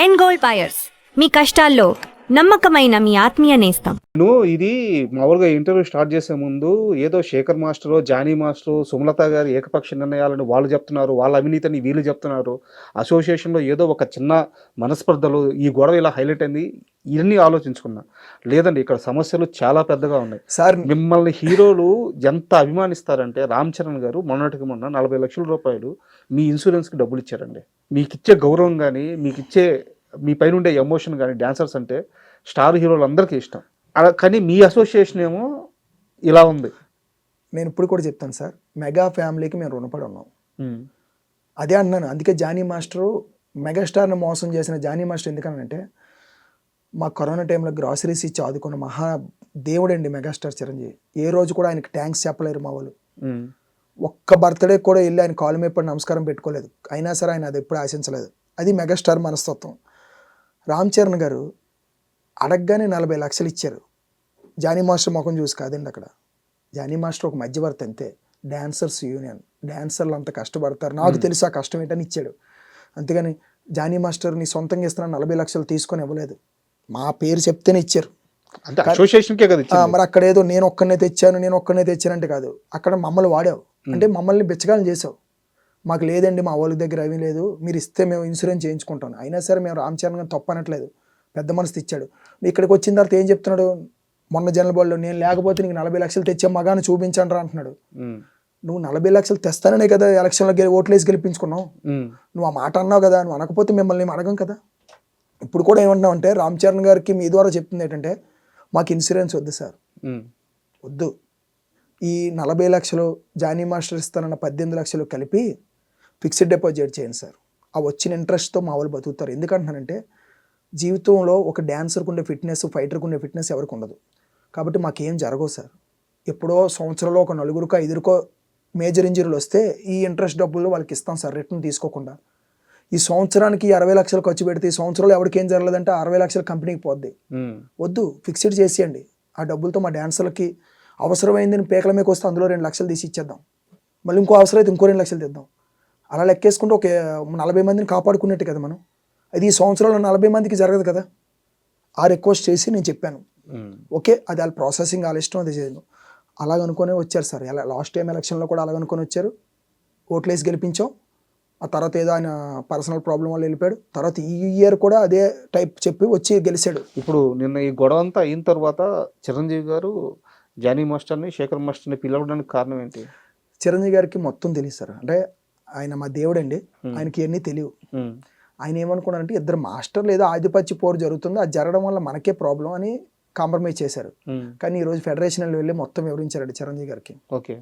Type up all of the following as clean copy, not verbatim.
End gold buyers మీ కష్టాల్లో నమ్మకమైన మీ ఆత్మీయ నేస్తం. ఇది మామూలుగా ఇంటర్వ్యూ స్టార్ట్ చేసే ముందు ఏదో శేఖర్ మాస్టరు, జానీ మాస్టరు, సుమలత గారి ఏకపక్ష నిర్ణయాలను వాళ్ళు చెప్తున్నారు, వాళ్ళ అవినీతిని వీళ్ళు చెప్తున్నారు, అసోసియేషన్లో ఏదో ఒక చిన్న మనస్పర్ధలు, ఈ గొడవ ఇలా హైలైట్ అయింది, ఇవన్నీ ఆలోచించుకున్నా. లేదండి, ఇక్కడ సమస్యలు చాలా పెద్దగా ఉన్నాయి సార్. మిమ్మల్ని హీరోలు ఎంత అభిమానిస్తారంటే, రామ్ చరణ్ గారు మొన్నటికి మొన్న 40 లక్షల రూపాయలు మీ ఇన్సూరెన్స్కి డబ్బులు ఇచ్చారండి. మీకు ఇచ్చే గౌరవం కానీ, మీకు ఇచ్చే మీ పైన ఉండే ఎమోషన్ కానీ, డాన్సర్స్ అంటే స్టార్ హీరోలు అందరికీ ఇష్టం. కానీ మీ అసోసియేషన్ ఏమో ఇలా ఉంది. నేను ఇప్పుడు కూడా చెప్తాను సార్, మెగా ఫ్యామిలీకి మేము రుణపడి ఉన్నాం. అదే అన్నాను. అందుకే జానీ మాస్టరు మెగాస్టార్ని మోసం చేసిన జానీ మాస్టర్ ఎందుకనంటే, మా కరోనా టైంలో గ్రాసరీస్ ఇచ్చి ఆదుకున్న మహా దేవుడండి మెగాస్టార్ చిరంజీవి. ఏ రోజు కూడా ఆయనకి థ్యాంక్స్ చెప్పలేరు మా వాళ్ళు. ఒక్క బర్త్డే కూడా వెళ్ళి ఆయన కాలు మీద పడి నమస్కారం పెట్టుకోలేదు. అయినా సరే ఆయన అది ఎప్పుడు ఆశించలేదు. అది మెగాస్టార్ మనస్తత్వం. రామ్ చరణ్ గారు అడగగానే 40 లక్షలు ఇచ్చారు. జానీ మాస్టర్ ముఖం చూసి కాదండి అక్కడ. జానీ మాస్టర్ ఒక మధ్యవర్తి అంతే. డాన్సర్స్ యూనియన్, డాన్సర్లు అంత కష్టపడతారు, నాకు తెలుసు ఆ కష్టం ఏంటని ఇచ్చాడు. అంతేగాని జానీ మాస్టర్ నీ సొంతంగా ఇస్తున్నా 40 లక్షలు తీసుకొని ఇవ్వలేదు. మా పేరు చెప్తేనే ఇచ్చారు. అంటే అసోసియేషన్కే కదా ఇచ్చారు. మరి అక్కడ ఏదో నేను ఒక్కనే తెచ్చానంటే కాదు. అక్కడ మమ్మల్ని వాడావు అంటే మమ్మల్ని బిచ్చగాలను చేసావు. మాకు లేదండి, మా వాళ్ళ దగ్గర అవి లేదు, మీరు ఇస్తే మేము ఇన్సూరెన్స్ చేయించుకుంటాం. అయినా సరే మేము రామ్ చరణ్ గారిని తప్పనట్లేదు, పెద్ద మనసు ఇచ్చాడు. ఇక్కడికి వచ్చిన తర్వాత ఏం చెప్తున్నాడు, మొన్న జనరల్ బాల్లో నేను లేకపోతే నీకు 40 లక్షలు తెచ్చే మగాను చూపించండి రా అంటున్నాడు. నువ్వు 40 లక్షలు తెస్తాననే కదా ఎలక్షన్లో ఓట్లేసి గెలిపించుకున్నావు. నువ్వు ఆ మాట అన్నావు కదా, నువ్వు అనకపోతే మిమ్మల్ని అడగం కదా. ఇప్పుడు కూడా ఏమంటున్నావు అంటే, రామ్ చరణ్ గారికి మీ ద్వారా చెప్తుంది ఏంటంటే, మాకు ఇన్సూరెన్స్ వద్దు సార్, వద్దు. ఈ 40 లక్షలు జానీ మాస్టర్ ఇస్తానన్న 18 లక్షలు కలిపి ఫిక్స్డ్ డిపాజిట్ చేయండి సార్. ఆ వచ్చిన ఇంట్రెస్ట్తో మా వాళ్ళు బతుకుతారు. ఎందుకంటున్నానంటే, జీవితంలో ఒక డాన్సర్కి ఉండే ఫిట్నెస్, ఫైటర్కి ఉండే ఫిట్నెస్ ఎవరికి ఉండదు. కాబట్టి మాకేం జరగవు సార్. ఎప్పుడో సంవత్సరంలో ఒక 4కో 5కో మేజర్ ఇంజరీలు వస్తే ఈ ఇంట్రెస్ట్ డబ్బులు వాళ్ళకి ఇస్తాం సార్, రిటర్న్ తీసుకోకుండా. ఈ సంవత్సరానికి 60 లక్షలు ఖర్చు పెడితే ఈ సంవత్సరంలో ఎవరికి ఏం జరగలేదంటే 60 లక్షలు కంపెనీకి పోద్ది. వద్దు, ఫిక్స్డ్ చేసేయండి. ఆ డబ్బులతో మా డాన్సర్లకి అవసరమైందని పేకల మీకు వస్తే అందులో 2 లక్షలు తీసి ఇచ్చేద్దాం. మళ్ళీ ఇంకో అవసరం అయితే ఇంకో 2 లక్షలు తెద్దాం. అలా లెక్కేసుకుంటే ఒక 40 మందిని కాపాడుకున్నట్టు కదా మనం. అది ఈ సంవత్సరంలో 40 మందికి జరగదు కదా. ఆ రిక్వెస్ట్ చేసి నేను చెప్పాను, ఓకే అది వాళ్ళ ప్రాసెసింగ్, వాళ్ళ ఇష్టం, అది చేయను. అలాగనుకునే వచ్చారు సార్. లాస్ట్ టైం ఎలక్షన్లో కూడా అలాగనుకొని వచ్చారు, ఓట్లేసి గెలిపించాం. ఆ తర్వాత ఏదో ఆయన పర్సనల్ ప్రాబ్లం వల్ల వెళ్ళిపోయాడు. తర్వాత ఈ ఇయర్ కూడా అదే టైప్ చెప్పి వచ్చి గెలిచాడు. ఇప్పుడు నిన్న ఈ గొడవ అంతా అయిన తర్వాత చిరంజీవి గారు జానీ మాస్టర్ని, శేఖర్ మాస్టర్ని పిలవడానికి కారణం ఏంటి? చిరంజీవి గారికి మొత్తం తెలియదు సార్. అంటే ఆయన మా దేవుడండి, ఆయనకి ఇవన్నీ తెలియవు. ఆయన ఏమనుకున్నారంటే, ఇద్దరు మాస్టర్లు ఏదో ఆధిపత్య పోరు జరుగుతుంది, అది జరగడం వల్ల మనకే ప్రాబ్లం అని కాంప్రమైజ్ చేశారు. కానీ ఈరోజు ఫెడరేషన్లో వెళ్ళి మొత్తం వివరించారండి చిరంజీవి గారికి. ఓకే,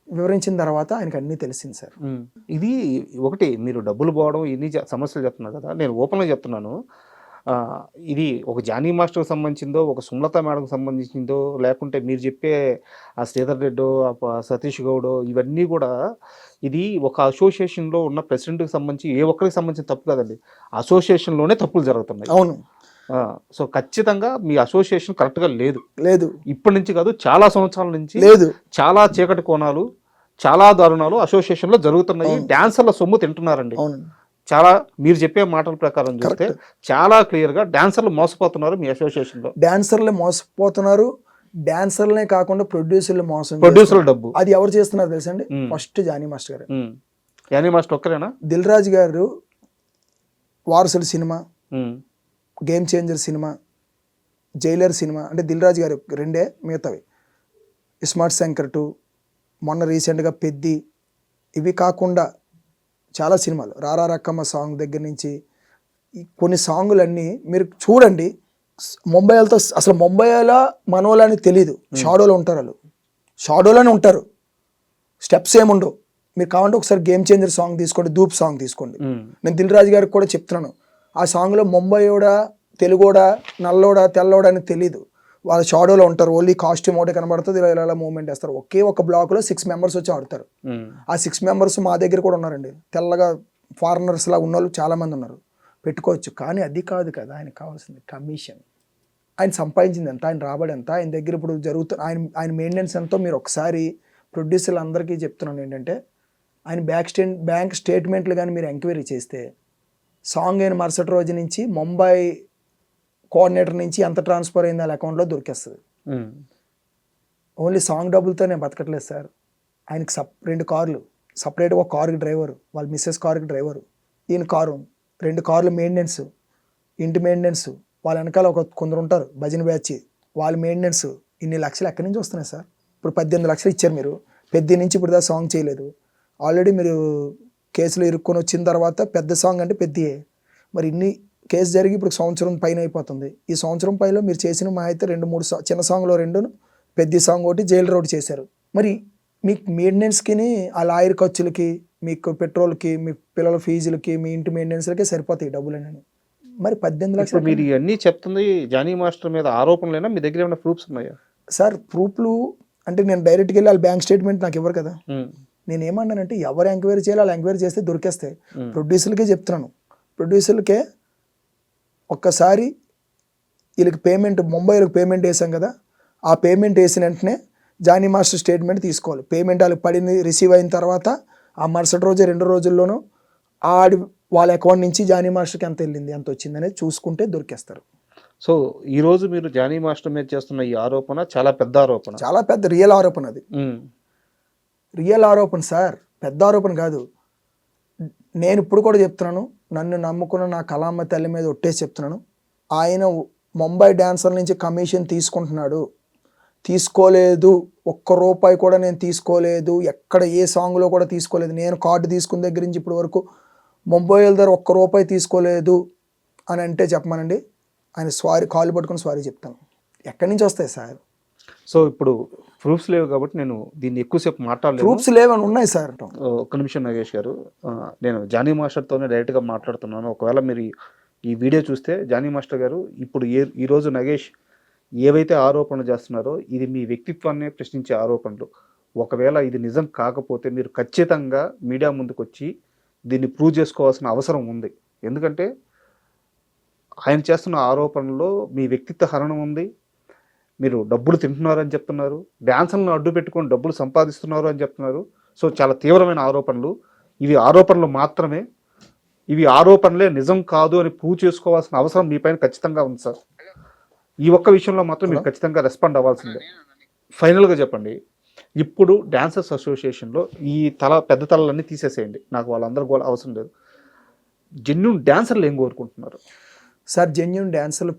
వివరించిన తర్వాత ఆయనకు అన్నీ తెలిసింది సార్. ఇది ఒకటి, మీరు డబ్బులు పోవడం ఇన్ని సమస్యలు చెప్తున్నారు కదా, నేను ఓపెన్గా చెప్తున్నాను. ఇది ఒక జానీ మాస్టర్కి సంబంధించిందో, ఒక సుమలత మేడంకి సంబంధించిందో, లేకుంటే మీరు చెప్పే ఆ శ్రీధర్ రెడ్డో, సతీష్ గౌడో, ఇవన్నీ కూడా ఇది ఒక అసోసియేషన్లో ఉన్న ప్రెసిడెంట్కి సంబంధించి ఏ ఒక్కరికి సంబంధించిన తప్పు కాదండి, అసోసియేషన్లోనే తప్పులు జరుగుతున్నాయి. అవును. సో ఖచ్చితంగా మీ అసోసియేషన్ కరెక్ట్గా లేదు. ఇప్పటి నుంచి కాదు, చాలా సంవత్సరాల నుంచి లేదు. చాలా చీకటి కోణాలు, చాలా దారుణాలు అసోసియేషన్లో జరుగుతున్నాయి. డాన్సర్ల సొమ్ము తింటున్నారండి. చాలా, మీరు చెప్పే మాటల ప్రకారం చూస్తే చాలా క్లియర్గా డాన్సర్లు మోసపోతున్నారు మీ అసోసియేషన్లో. డాన్సర్లే మోసపోతున్నారు. డాన్సర్లనే కాకుండా ప్రొడ్యూసర్లు ప్రొడ్యూసర్ల డబ్బు అది ఎవరు చేస్తున్నారు తెలుసండి? ఫస్ట్ జానీ మాస్టర్ గారు. జానీ మాస్టర్ ఒక్కరేనా? దిల్ రాజు గారు వారసుల cinema, Game Changer cinema, Jailer cinema, అంటే దిల్ రాజు గారు 2, మిగతావి స్మార్ట్ శంకర్ 2, మొన్న రీసెంట్గా పెద్ది, ఇవి కాకుండా చాలా సినిమాలు, రారా రక్కమ్మ సాంగ్ దగ్గర నుంచి కొన్ని సాంగులన్నీ మీరు చూడండి. ముంబైలతో అసలు ముంబైలో మనోళ్ళని తెలీదు, షాడోలో ఉంటారు. వాళ్ళు షాడోలోనే ఉంటారు, స్టెప్స్ ఏముండవు. మీరు కావాలంటే ఒకసారి గేమ్ చేంజర్ సాంగ్ తీసుకోండి, ధూప్ సాంగ్ తీసుకోండి. నేను దిల్ రాజు గారికి కూడా చెప్తున్నాను, ఆ సాంగ్లో ముంబైయోడా, తెలుగోడా, నల్లోడా, తెల్లోడా అని తెలీదు. వాళ్ళు షాడోలో ఉంటారు, ఓన్లీ కాస్ట్యూమ్ ఒకటే కనబడుతుంది, ఇలా మూవ్మెంట్ వేస్తారు. ఒకే ఒక బ్లాక్లో 6 మెంబర్స్ వచ్చి ఆడతారు. ఆ 6 మెంబర్స్ మా దగ్గర కూడా ఉన్నారండి, తెల్లగా ఫారినర్స్ లా ఉన్నోళ్ళు చాలామంది ఉన్నారు, పెట్టుకోవచ్చు. కానీ అది కాదు కదా ఆయనకు కావాల్సింది, కమిషన్. ఆయన సంపాదించింది ఎంత, ఆయన రాబడి ఎంత, ఆయన దగ్గర ఇప్పుడు జరుగుతున్న ఆయన మెయింటెనెన్స్ ఎంతో మీరు ఒకసారి ప్రొడ్యూసర్లు అందరికీ చెప్తున్నాను ఏంటంటే, ఆయన బ్యాంక్ స్టేట్మెంట్లు కానీ మీరు ఎంక్వైరీ చేస్తే సాంగ్ అయిన మరుసటి రోజు నుంచి ముంబై కోఆర్డినేటర్ నుంచి ఎంత ట్రాన్స్ఫర్ అయింది వాళ్ళ అకౌంట్లో దొరికేస్తుంది. ఓన్లీ సాంగ్ డబ్బులతో నేను బతకట్లేదు సార్. ఆయనకి 2 కార్లు, సపరేట్గా ఒక కారుకి డ్రైవరు, వాళ్ళ మిస్సెస్ కారుకి డ్రైవరు, ఈయన కారు, 2 కార్లు మెయింటెనెన్స్, ఇంటి మెయింటెనెన్స్, వాళ్ళ వెనకాల కొందరు ఉంటారు భజన బ్యాచ్, వాళ్ళ మెయింటెనెన్స్, ఇన్ని లక్షలు ఎక్కడి నుంచి వస్తున్నాయి సార్? ఇప్పుడు 18 లక్షలు ఇచ్చారు మీరు, పెద్ద నుంచి ఇప్పుడు దాకా సాంగ్ చేయలేదు. ఆల్రెడీ మీరు కేసులు ఇరుక్కొని వచ్చిన తర్వాత పెద్ద సాంగ్ అంటే పెద్దయే. మరి ఇన్ని కేసు జరిగి ఇప్పుడు సంవత్సరం పైన అయిపోతుంది. ఈ సంవత్సరం పైలో మీరు చేసిన మా అయితే 2-3 చిన్న సాంగ్లో 2, పెద్ద సాంగ్ ఒకటి, జైలు రోడ్ చేశారు. మరి మీకు మెయింటెనెన్స్కి, ఆ లాయర్ ఖర్చులకి, మీకు పెట్రోల్కి, మీ పిల్లల ఫీజులకి, మీ ఇంటి మెయింటెనెన్స్లకే సరిపోతాయి డబ్బులని. మరి 18 లక్షలు మీరు ఇవన్నీ చెప్తుంది జానీ మాస్టర్ మీద ఆరోపణలేనా? మీ దగ్గర ఏమైనా ప్రూఫ్స్ ఉన్నాయా? సార్ ప్రూఫ్లు అంటే నేను డైరెక్ట్గా వెళ్ళి వాళ్ళ బ్యాంక్ స్టేట్మెంట్ నాకు ఇవ్వరు కదా. నేను ఏమన్నానంటే ఎవరు ఎంక్వైరీ చేయాలి వాళ్ళు ఎంక్వైరీ చేస్తే దొరికేస్తాయి. ప్రొడ్యూసర్లకే చెప్తున్నాను, ప్రొడ్యూసర్లకే ఒక్కసారి వీళ్ళకి పేమెంట్, ముంబైలకు పేమెంట్ వేసాం కదా, ఆ పేమెంట్ వేసిన వెంటనే జానీ మాస్టర్ స్టేట్మెంట్ తీసుకోవాలి. పేమెంట్ వాళ్ళకి పడింది రిసీవ్ అయిన తర్వాత ఆ మరుసటి రోజు 2 రోజుల్లోనూ వాళ్ళ అకౌంట్ నుంచి జానీ మాస్టర్కి ఎంత వెళ్ళింది, ఎంత వచ్చింది అనేది చూసుకుంటే దొరికేస్తారు. సో ఈరోజు మీరు జానీ మాస్టర్ మీద చేస్తున్న ఈ ఆరోపణ చాలా పెద్ద ఆరోపణ, చాలా పెద్ద రియల్ ఆరోపణ. అది రియల్ ఆరోపణ సార్, పెద్ద ఆరోపణ కాదు. నేను ఇప్పుడు కూడా చెప్తున్నాను, నన్ను నమ్ముకున్న నా కళామ్మ తల్లి మీద ఒట్టేసి చెప్తున్నాను, ఆయన ముంబై డాన్సర్ నుంచి కమిషన్ తీసుకుంటున్నాడు. తీసుకోలేదు, ₹1 కూడా నేను తీసుకోలేదు, ఎక్కడ ఏ సాంగ్లో కూడా తీసుకోలేదు. నేను కార్డు తీసుకున్న దగ్గర నుంచి ఇప్పటి వరకు ముంబై దగ్గర ₹1 తీసుకోలేదు అని అంటే చెప్పమనండి, ఆయన సారీ కాలు పట్టుకుని సారీ చెప్తాను. ఎక్కడి నుంచి వస్తాయి సార్? సో ఇప్పుడు ప్రూఫ్స్ లేవు కాబట్టి నేను దీన్ని ఎక్కువసేపు మాట్లాడలేదు. ప్రూఫ్స్ లేవని ఉన్నాయి సార్. ఒక్క నిమిషం నాగేష్ గారు, నేను జానీ మాస్టర్తోనే డైరెక్ట్గా మాట్లాడుతున్నాను. ఒకవేళ మీరు ఈ వీడియో చూస్తే జానీ మాస్టర్ గారు, ఇప్పుడు ఈరోజు నగేష్ ఏవైతే ఆరోపణలు చేస్తున్నారో ఇది మీ వ్యక్తిత్వాన్ని ప్రశ్నించే ఆరోపణలు. ఒకవేళ ఇది నిజం కాకపోతే మీరు ఖచ్చితంగా మీడియా ముందుకు వచ్చి దీన్ని ప్రూవ్ చేసుకోవాల్సిన అవసరం ఉంది. ఎందుకంటే ఆయన చేస్తున్న ఆరోపణలో మీ వ్యక్తిత్వ హరణం ఉంది. మీరు డబ్బులు తింటున్నారు అని చెప్తున్నారు, డ్యాన్సర్లను అడ్డు పెట్టుకొని డబ్బులు సంపాదిస్తున్నారు అని చెప్తున్నారు. సో చాలా తీవ్రమైన ఆరోపణలు. ఇవి ఆరోపణలు మాత్రమే, ఇవి ఆరోపణలే, నిజం కాదు అని ప్రూవ్ చేసుకోవాల్సిన అవసరం మీ పైన ఖచ్చితంగా ఉంది సార్. ఈ ఒక్క విషయంలో మాత్రం మీరు ఖచ్చితంగా రెస్పాండ్ అవ్వాల్సిందే. ఫైనల్గా చెప్పండి, ఇప్పుడు డాన్సర్స్ అసోసియేషన్లో ఈ పెద్ద తలలన్నీ తీసేసేయండి, నాకు వాళ్ళందరూ కూడా అవసరం లేదు. జెన్యూన్ డాన్సర్లు ఏం కోరుకుంటున్నారు సార్? జెన్యూన్ డాన్సర్లు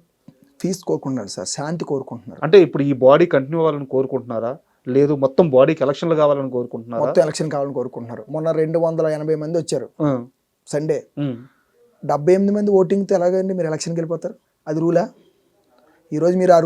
ఫీజు కోరుకుంటున్నారు సార్, శాంతి కోరుకుంటున్నారు. అంటే ఇప్పుడు ఈ బాడీ కంటిన్యూ అవ్వాలని కోరుకుంటున్నారా, లేదు మొత్తం బాడీకి ఎలక్షన్లు కావాలని కోరుకుంటున్నారా? మొత్తం ఎలక్షన్ కావాలని కోరుకుంటున్నారు. మొన్న 280 మంది వచ్చారు సండే, 78 మంది ఓటింగ్తో ఎలాగండి మీరు ఎలక్షన్కి వెళ్ళిపోతారు? అది రూలా? ఈరోజు మీరు